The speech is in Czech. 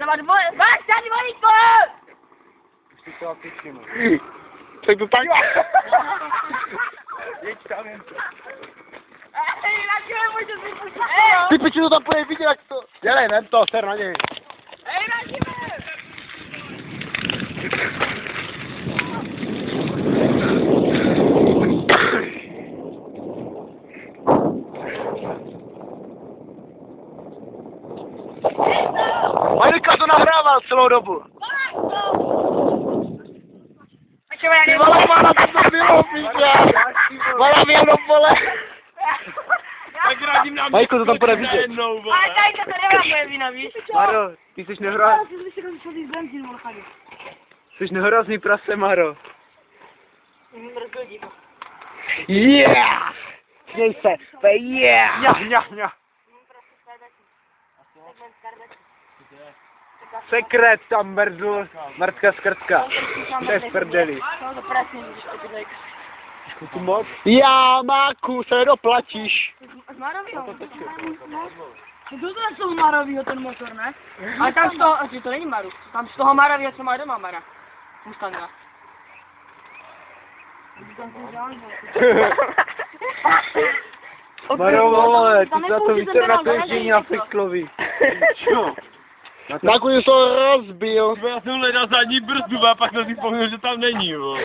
Máš tady dvojítko! Už to pičím. Tak to tak. Jeď tam jen. Ej, na čem můžu si pustit? Ty piči to tam pojď, vidět jak to. Dělej, vem to, ser na něj. Ej, na čem? Majlika to nahrával celou dobu. Ty vole, mana, co to bylo, píče. Mana, měl do pole. Tak radím nám. Majko, to tam bude vidět. Ale tady to nemá moje vina, víš? Maro, ty jsi nehrozný prase, Maro. Yeah! Směj se, to je yeah! Ňa. Sekret tam mrdl, mrtka skrtka. To je v prdeli. Já, máku, se doplatíš. Z Marovýho? To jsou Marovýho ten motor, ne? Ale tam z toho, to není Maru, tam z toho Marovýho, co má doma Mara. Mustanga. Maro, vole, ty za to víte na to ježdění na Feklovi. Čo? Nakonec to rozbil. Já jsem hledal zadní brzdu a pak jsem si vzpomněl, že tam není, vole.